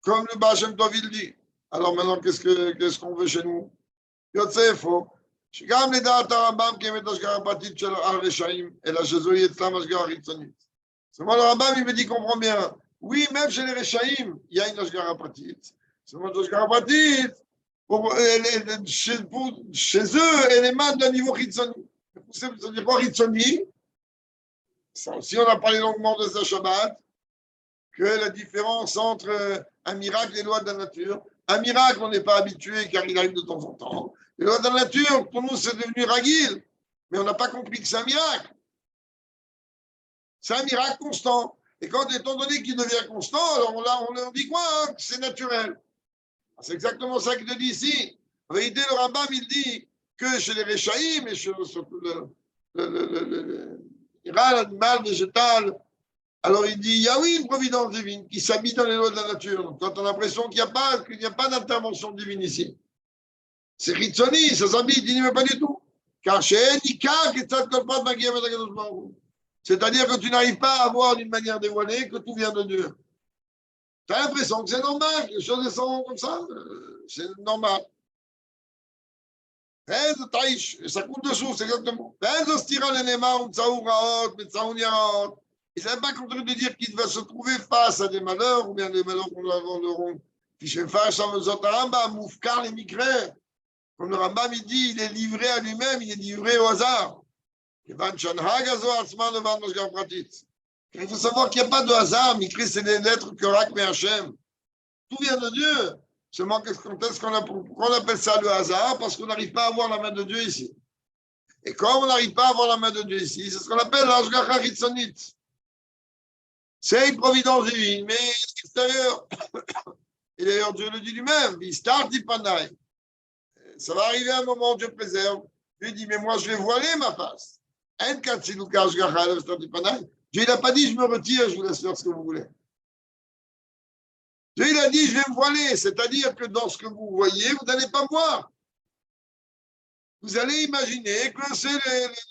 comme le Baal Shem Tov il dit. Alors maintenant, qu'est-ce qu'on veut chez nous? Yotzefo. שגם לדעת הרמב"ם קיימת השגחה פרטית של הרשעים, אלא שזו היא אצלם השגחה חיצונית. זאת אומרת, הרמב"ם, il me dit, comprend bien. Oui, même chez les Réchaïm, il y a une השגחה פרטית. זאת אומרת, השגחה פרטית, chez eux, elle émane d'un niveau חיצוני. Ça veut dire quoi חיצוני? Ça aussi, on a parlé longuement de ce Shabbat, que la différence entre un miracle et les lois de la nature. Un miracle, on n'est pas habitué car il arrive de temps en temps. Les lois de la nature, pour nous, c'est devenu ragil, mais on n'a pas compris que c'est un miracle. C'est un miracle constant. Et quand, étant donné qu'il devient constant, alors on dit quoi hein, que c'est naturel. C'est exactement ça qu'il te dit ici. En vérité, le Rambam, il dit que chez les Réchaïm et chez l'animal végétal, alors il dit, il y a oui une providence divine qui s'habille dans les lois de la nature. Donc, quand on a l'impression qu'il n'y a pas d'intervention divine ici. C'est Ritzoni, ça s'habille, il dit, mais pas du tout. Car chez Enika, c'est-à-dire que tu n'arrives pas à voir d'une manière dévoilée que tout vient de Dieu. Tu as l'impression que c'est normal, que les choses sont comme ça, c'est normal. Ça coule dessous, c'est exactement. Il ne s'est pas contraint de dire qu'il va se trouver face à des malheurs, ou bien des malheurs qu'on auront. Comme le Rambam, il dit, il est livré à lui-même, il est livré au hasard. Il faut savoir qu'il n'y a pas de hasard, Mikri, c'est des lettres que Rak Hachem. Tout vient de Dieu. Seulement, pourquoi on appelle ça le hasard? Parce qu'on n'arrive pas à voir la main de Dieu ici. Et comme on n'arrive pas à voir la main de Dieu ici, c'est ce qu'on appelle l'Ashgacha Hitzonit. C'est une providence divine, mais extérieure. Et d'ailleurs, Dieu le dit lui-même, ça va arriver un moment, Dieu préserve. Dieu dit, mais moi, je vais voiler ma face. Dieu n'a pas dit, je me retire, je vous laisse faire ce que vous voulez. Dieu, il a dit, je vais me voiler. C'est-à-dire que dans ce que vous voyez, vous n'allez pas me voir. Vous allez imaginer que c'est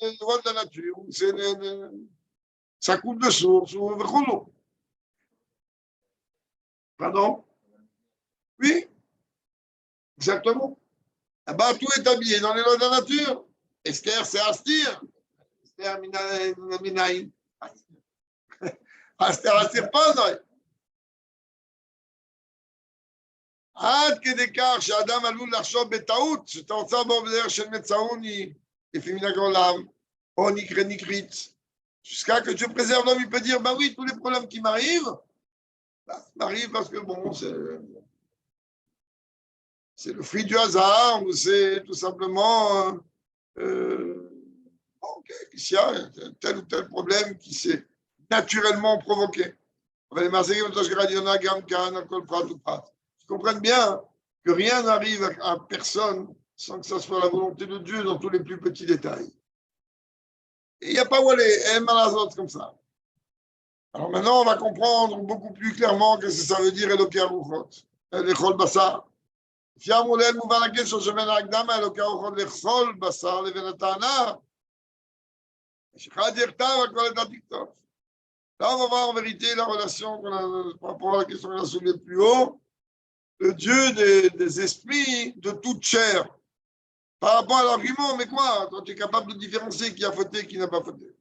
les lois de la nature, ça coule de source, ou pardon? Oui, exactement. Là-bas, tout est habillé dans les lois de la nature. Esther, c'est Astir. Esther, Minaïn. Astir, Astir, pas, non. עד כדי כך שאדם עלול לחשוב בטעות שאתה רוצה לעבור בדרך של מצאוני לפי מנהג העולם או נקרית. Jusqu'à que Dieu préserve l'homme, il peut dire, bah oui, tous les problèmes qui m'arrivent, bah, ça m'arrive parce que bon, c'est le fruit du hasard, ou c'est tout simplement qu'il y a tel ou tel problème qui s'est naturellement provoqué. Ils comprennent bien que rien n'arrive à personne sans que ce soit la volonté de Dieu dans tous les plus petits détails. Et il n'y a pas où aller, autres comme ça. Alors maintenant, on va comprendre beaucoup plus clairement ce que ça veut dire Eloké Aruchot, Lechol Basar. Là, on va voir en vérité la relation par rapport à la question qu'on a soulevée plus haut le Dieu des esprits de toute chair. Par rapport à l'argument, mais quoi? Quand tu es capable de différencier qui a fauté et qui n'a pas fauté.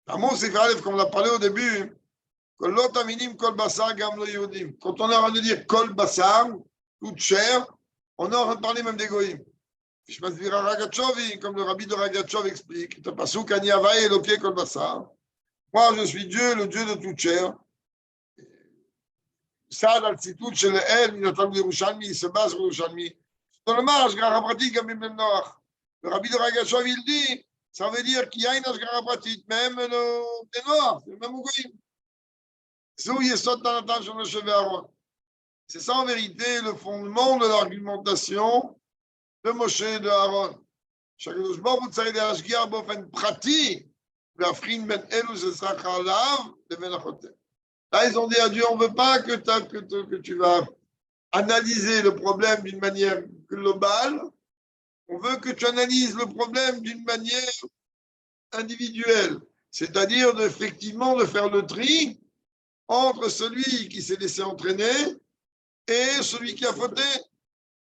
Amos c'est comme on l'a parlé au début, quand on a en train de dire kol basar, toute chair, on est en train de parler même d'égoïsme. Comme le rabbi de Ragachev explique, moi je suis Dieu, le Dieu de toute chair. Ça, dans le citout chez le El, il se base sur Yerushalmi. Dans le marge, Ashgara pratique comme Ibn Noach. Le rabbi de Ragachev, il dit, ça veut dire qu'il y a une Ashgara pratique, même le Noach, c'est le même Ougoïm. C'est où il est sauté dans la tâche sur le chevet Aaron. C'est ça en vérité le fondement de l'argumentation de Moshe et de Aaron. שהקדוש ברוך הוא צריך להשגיח באופן פרטי, להבחין בין אלו שצריך עליו לבין החוטא. Là, ils ont dit à Dieu, on ne veut pas que tu vas analyser le problème d'une manière globale, on veut que tu analyses le problème d'une manière individuelle, c'est-à-dire effectivement de faire le tri entre celui qui s'est laissé entraîner et celui qui a fauté.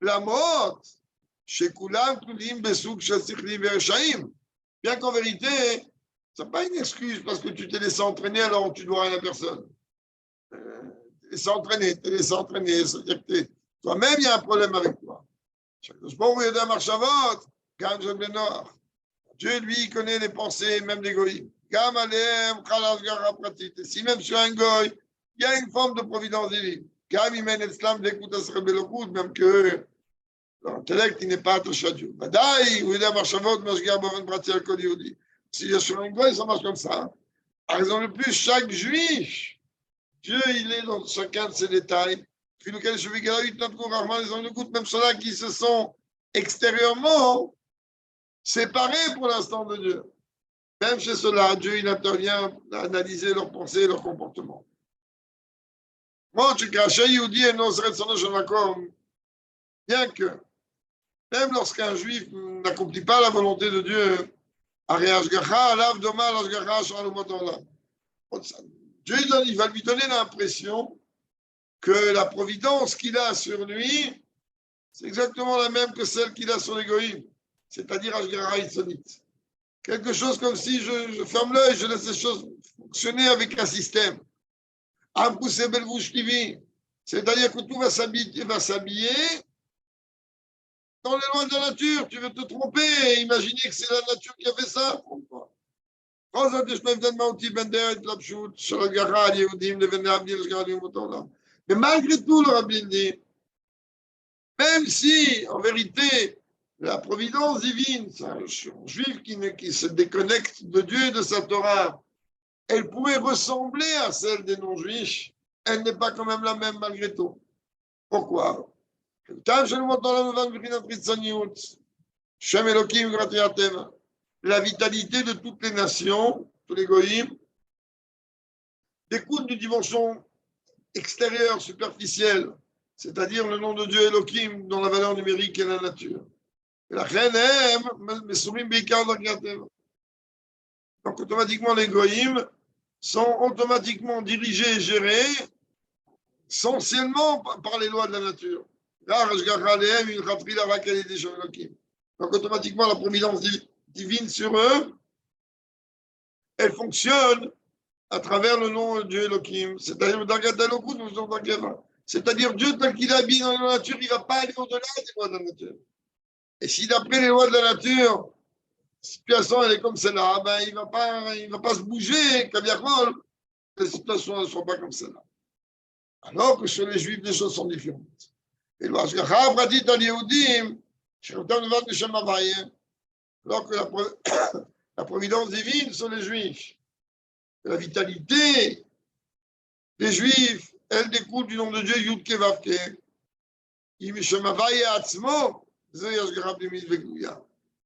La mort, chez Koulam, Koulim, Bessouk, Chassikhli, Vershaim. Bien qu'en vérité, ce n'est pas une excuse parce que tu t'es laissé entraîner alors tu ne dois rien à personne. T'es laissé entraîner, c'est-à-dire que toi-même, il y a un problème avec toi. Dieu, lui, connaît les pensées, même des goïs. Et si même sur un goï, il y a une forme de providence divine. Même que l'intellect, il n'est pas attaché à Dieu. Si je suis un goï, ça marche comme ça. Par exemple, le plus, chaque juif, Dieu, il est dans chacun de ces détails. Même ceux-là qui se sont extérieurement séparés pour l'instant de Dieu. Même chez ceux-là, Dieu, il intervient à analyser leurs pensées et leurs comportements. Bien que, même lorsqu'un juif n'accomplit pas la volonté de Dieu, Dieu il va lui donner l'impression que la providence qu'il a sur lui, c'est exactement la même que celle qu'il a sur l'égoïsme, c'est-à-dire Ashgara Itsonite. Quelque chose comme si je ferme l'œil, je laisse les choses fonctionner avec un système. C'est-à-dire que tout va s'habiller dans les lois de la nature. Tu veux te tromper, imaginer que c'est la nature qui a fait ça. Pourquoi? Mais malgré tout, le rabbi dit, même si, en vérité, la providence divine, c'est un juif qui se déconnecte de Dieu et de sa Torah, elle pourrait ressembler à celle des non-juifs, elle n'est pas quand même la même malgré tout. Pourquoi? La vitalité de toutes les nations, tous les goïms, découle d'une dimension extérieure, superficielle, c'est-à-dire le nom de Dieu Elohim, dont la valeur numérique est la nature. Et la reine aime, mais soumis donc automatiquement les goïms sont automatiquement dirigés et gérés essentiellement par les lois de la nature. Donc automatiquement la providence divine sur eux, elle fonctionne à travers le nom de Dieu Elohim, c'est-à-dire Dieu tel qu'il est habillé dans la nature, il ne va pas aller au-delà des lois de la nature. Et si d'après les lois de la nature, la situation elle est comme celle-là, ben, il ne va pas se bouger, Kaviarol, les situations ne sont pas comme celle-là. Alors que chez les Juifs, les choses sont différentes. Et alors que la providence divine sur les Juifs, la vitalité des Juifs, elle découle du nom de Dieu, Yud Kevavke.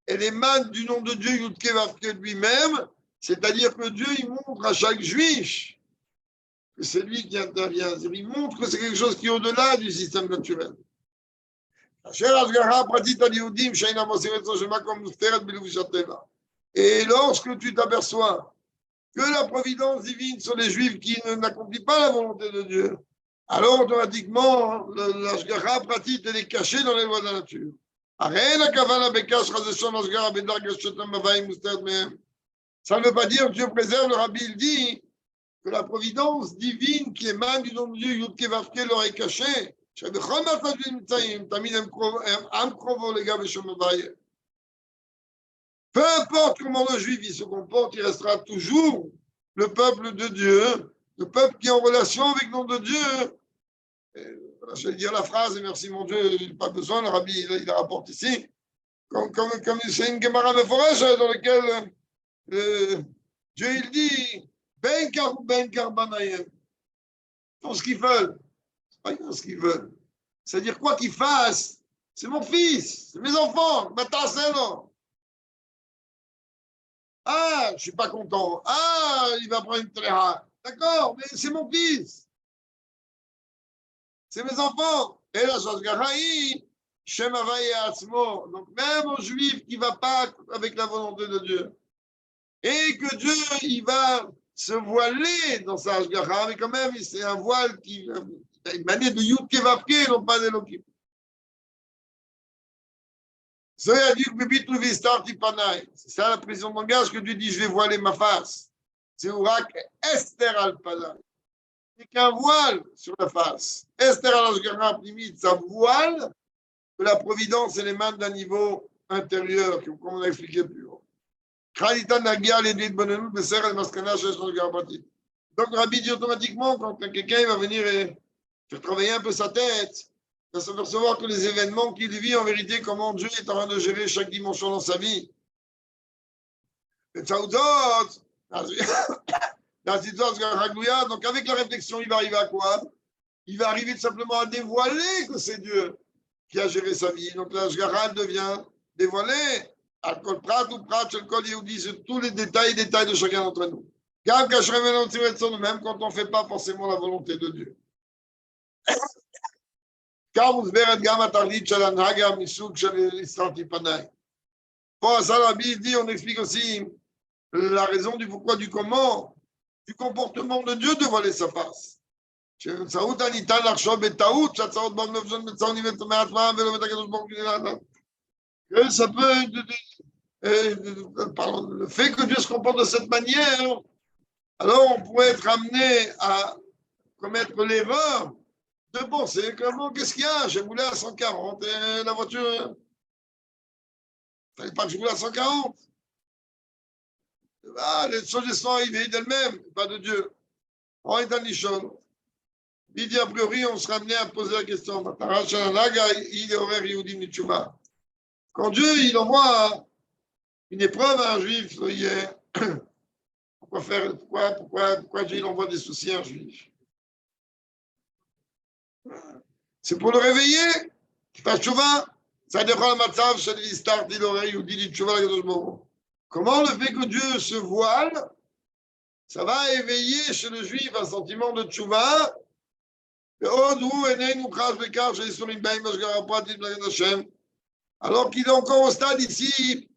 Elle émane du nom de Dieu, Yud Kevavke lui-même, c'est-à-dire que Dieu, il montre à chaque Juif que c'est lui qui intervient. Il montre que c'est quelque chose qui est au-delà du système naturel. Et lorsque tu t'aperçois que la providence divine sur les Juifs qui n'accomplissent pas la volonté de Dieu, alors automatiquement, l'ashgacha pratique, elle est cachée dans les lois de la nature. Ça ne veut pas dire, Dieu préserve, le rabbi il dit que la providence divine qui émane du nom de Dieu, Yud Kevavke, leur est cachée. Peu importe comment le juif il se comporte, il restera toujours le peuple de Dieu, le peuple qui est en relation avec le nom de Dieu. Voilà, je vais dire la phrase, et merci mon Dieu, il n'a pas besoin, le rabbi il la rapporte ici, comme c'est une Gemara Meforech dans laquelle Dieu il dit Ben kar ou ben kar banayem. Ils font ce qu'ils veulent. C'est pas ce qu'ils veulent. C'est-à-dire quoi qu'ils fassent, c'est mon fils, c'est mes enfants, Mataseno. Ah, je ne suis pas content. Ah, il va prendre une tréha. D'accord, mais c'est mon fils. C'est mes enfants. Et la chose Gahaï, Shem Havaye Atzmo. Donc, même au juif qui ne va pas avec la volonté de Dieu, et que Dieu, il va se voiler dans sa Ashgacha, mais quand même, c'est un voile qui a une manière de Yud Kevavke, non pas d'Elohim. C'est ça la précision de langage que Dieu dit, je vais voiler ma face. C'est Urak Esther al-Panay. C'est qu'un voile sur la face. Esther al-Ashgacha, limite, ça voile que la providence, elle émane d'un niveau intérieur, comme on a expliqué plus haut. Donc, Rabbi dit automatiquement, quand quelqu'un va venir et faire travailler un peu sa tête, il va s'apercevoir que les événements qu'il vit, en vérité, comment Dieu est en train de gérer chaque dimension dans sa vie. Donc, avec la réflexion, il va arriver à quoi? Il va arriver tout simplement à dévoiler que c'est Dieu qui a géré sa vie. Donc, la Shgara devient dévoilée. Al-Kol Prat ou Prat, Al-Kol Yehudi, sur tous les détails de chacun d'entre nous. Même quand on ne fait pas forcément la volonté de Dieu. Bon, ça, la Bible dit, on explique aussi la raison du pourquoi, du comment, du comportement de Dieu de voiler sa face. Ça peut pardon, le fait que Dieu se comporte de cette manière, alors on pourrait être amené à commettre l'erreur de penser que qu'est-ce qu'il y a? J'ai roulé à 140 et la voiture, il ne fallait pas que je roule à 140. Ah, les choses sont arrivées d'elles-mêmes, pas de Dieu. On est en Nishon. Il dit a priori, on sera amené à poser la question. Quand Dieu il envoie une épreuve à un juif, pourquoi Dieu il envoie des soucis à un juif? C'est pour le réveiller, qu'il fasse tchouva. Ça dépend le matzav, chez les stars, dit l'oreille ou dit tchouva. Comment le fait que Dieu se voile, ça va éveiller chez le juif un sentiment de tchouva. Alors qu'il est encore au stade ici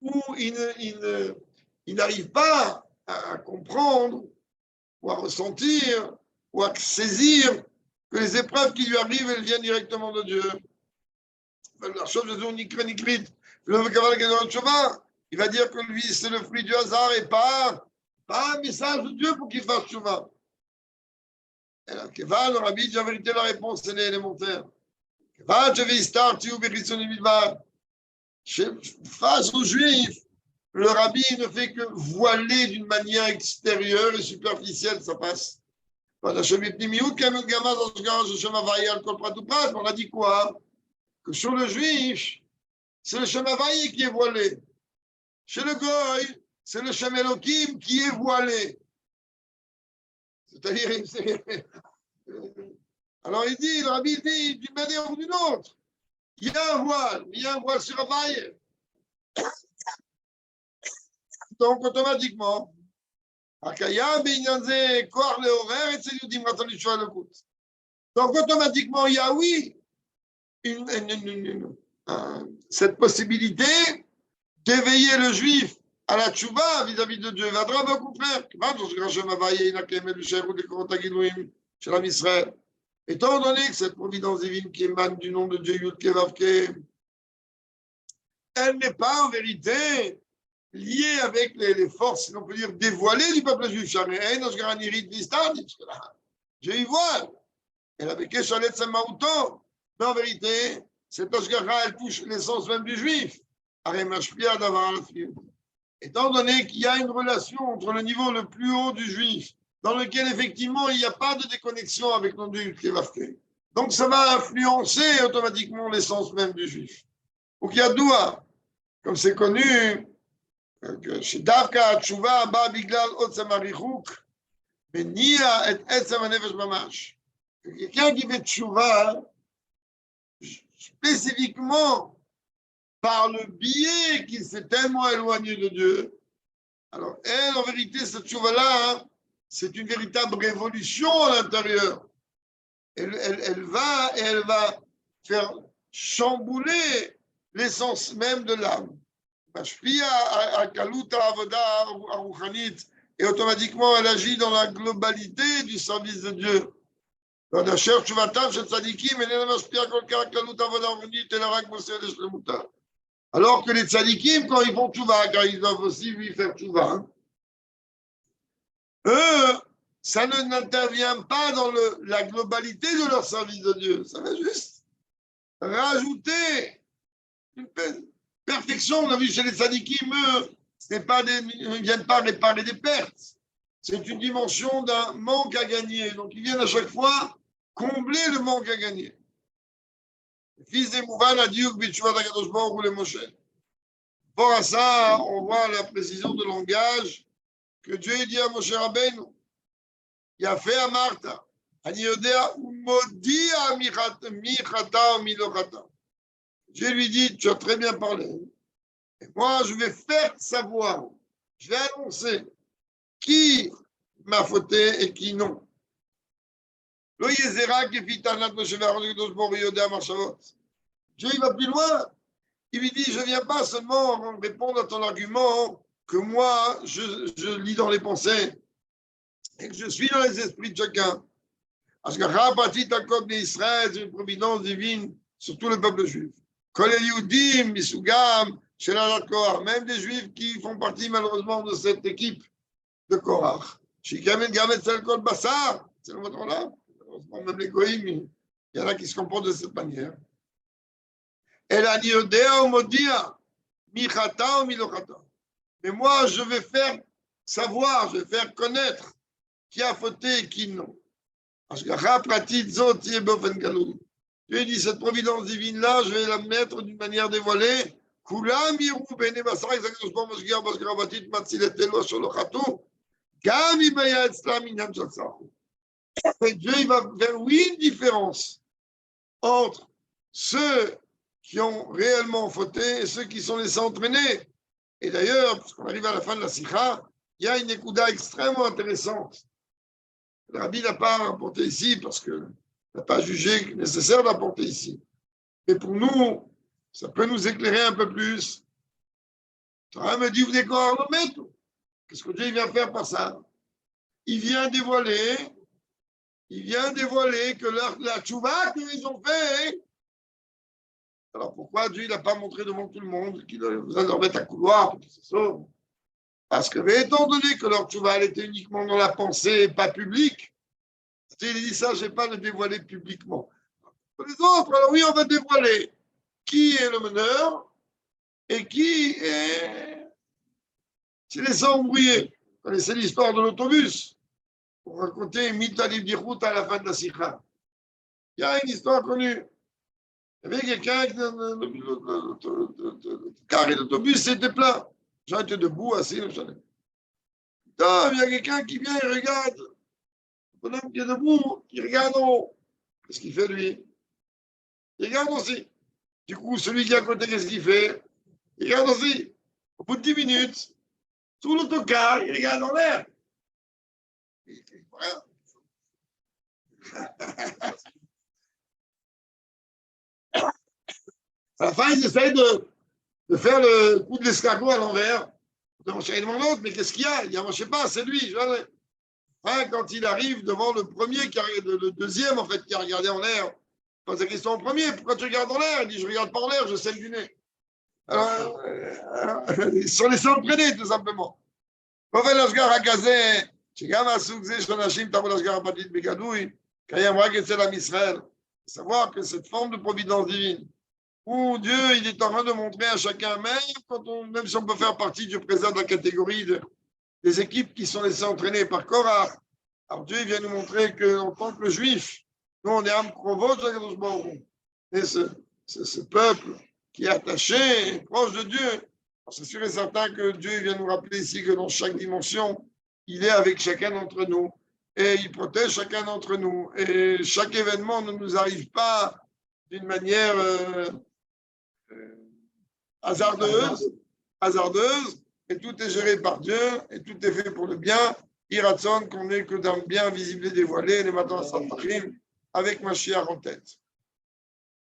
où il n'arrive pas à comprendre ou à ressentir ou à saisir que les épreuves qui lui arrivent, elles viennent directement de Dieu. La chose de ni craint ni crite. Il va dire que lui, c'est le fruit du hasard et pas un message de Dieu pour qu'il fasse tchouva. Et là, le rabbi dit la vérité, la réponse, elle est élémentaire. Face aux Juifs, le rabbi ne fait que voiler d'une manière extérieure et superficielle, ça passe. On a dit quoi? Que sur le juif, c'est le Shem Havaï qui est voilé. Chez le Goy, c'est le Shem Elohim qui est voilé. C'est-à-dire, alors il dit, le rabbi dit d'une manière ou d'une autre, il y a un voile, mais il y a un voile sur Havaï. Donc automatiquement, donc automatiquement, il y a oui cette possibilité d'éveiller le juif à la tchouva vis-à-vis de Dieu. Au contraire, Étant donné que cette providence divine qui émane du nom de Dieu Yud Kei Vav Kei, elle n'est pas en vérité liée avec les forces, si l'on peut dire, dévoilées du peuple juif. Dieu y voit. Elle avait Keshalet Samauto. Mais en vérité, cette Ashgara, elle touche l'essence même du juif. Étant donné qu'il y a une relation entre le niveau le plus haut du juif, dans lequel effectivement il n'y a pas de déconnexion avec nos Dieu qui est marqué. Donc ça va influencer automatiquement l'essence même du juif. Ou qu'il y a doua, comme c'est connu, que chez Davka, Tchouva, Ba, Biglal, Otsamarichouk, mais Nia et Etsamanefesh Mamash. Quelqu'un qui fait Tchouva, spécifiquement par le biais qu'il s'est tellement éloigné de Dieu. Alors, elle, en vérité, cette Tchouva-là, c'est une véritable révolution à l'intérieur. Elle va faire chambouler l'essence même de l'âme. Et automatiquement, elle agit dans la globalité du service de Dieu. Alors que les tzadikim, quand ils font tchouva, car ils doivent aussi lui faire tchouva, eux, ça n'intervient pas dans la globalité de leur service de Dieu. Ça va juste rajouter une perfection. On a vu chez les tzadikim, eux, ils ne viennent pas réparer des pertes. C'est une dimension d'un manque à gagner. Donc, ils viennent à chaque fois combler le manque à gagner. Fils des Mouvan a dit ou les Moshe. Pour à ça, on voit la précision de langage que Dieu dit à Moshe Rabbeinu. Il a fait à Martha. Dieu lui dit, tu as très bien parlé. Et moi, je vais faire savoir, je vais annoncer qui m'a fauté et qui non. Dieu il va plus loin. Il lui dit, je ne viens pas seulement répondre à ton argument que moi, je lis dans les pensées et que je suis dans les esprits de chacun. Parce que d'Israël, c'est une providence divine sur tout le peuple juif. Même des juifs qui font partie malheureusement de cette équipe de Korach. C'est le mot là. Même les goïms, il y en a qui se comportent de cette manière. Mais moi, je vais faire savoir, je vais faire connaître qui a fauté et qui non. Parce que Dieu dit, cette providence divine-là, je vais la mettre d'une manière dévoilée. Et Dieu il va faire, oui, une différence entre ceux qui ont réellement fauté et ceux qui sont laissés entraîner. Et d'ailleurs, puisqu'on arrive à la fin de la sikha, il y a une écouda extrêmement intéressante. Le rabbi n'a pas rapporté ici parce qu'il n'a pas jugé nécessaire d'apporter ici. Mais pour nous, ça peut nous éclairer un peu plus. Ça me dit, vous décorez qu'est-ce que Dieu vient faire par ça? Il vient dévoiler que la tchouva qu'ils ont fait. Alors pourquoi Dieu n'a pas montré devant tout le monde qu'il a besoin de leur mettre un couloir pour qu'ils se sauvent? Parce que, mais étant donné que leur tchouva était uniquement dans la pensée et pas publique, il dit ça, je ne vais pas le dévoiler publiquement. Pour les autres, alors oui, on va dévoiler qui est le meneur et qui est. C'est les embrouillés. Vous connaissez l'histoire de l'autobus? Pour raconter Mitalib Dichout à la fin de la sikha. Il y a une histoire connue. Il y avait quelqu'un, le carré d'autobus était plein. Les gens étaient debout, assis. Il y a quelqu'un qui vient et regarde. Le bonhomme qui est debout, il regarde en haut. Qu'est-ce qu'il fait, lui? Il regarde aussi. Du coup, celui qui est à côté, qu'est-ce qu'il fait? Il regarde aussi. Au bout de 10 minutes, sous l'autocar, il regarde en l'air. À la fin, ils essayent de faire le coup de l'escargot à l'envers. Il demande l'autre, mais qu'est-ce qu'il y a? Il dit, moi, je ne sais pas, c'est lui. Hein, quand il arrive devant le premier, le deuxième en fait, qui a regardé en l'air, pose la question au premier, pourquoi tu regardes en l'air? Il dit, je regarde pas en l'air, je saigne du nez. Alors, ils sont laissés entraîner, tout simplement. Pavel Ashgar Hakazé, שגם הסוג זה של אנשים תבוא להשגחה פרטית בגלוי, קיים רק אצל עם ישראל. Savoir que cette forme de providence divine, où Dieu il est en train de montrer à chacun, même si on peut faire partie du présent de la catégorie des équipes qui sont laissées entraîner par Korah, alors Dieu il vient nous montrer qu'en tant que juifs, nous on est âme provoque de Kadosh Baruch Hu. Et ce peuple qui est attaché, est proche de Dieu. Alors, c'est sûr et certain que Dieu vient nous rappeler ici que dans chaque dimension, il est avec chacun d'entre nous et il protège chacun d'entre nous. Et chaque événement ne nous arrive pas d'une manière hasardeuse, et tout est géré par Dieu et tout est fait pour le bien. Iratson, qu'on n'est que d'un bien visible et dévoilé, les matins à Saint-Pachim, avec Mashiach en tête.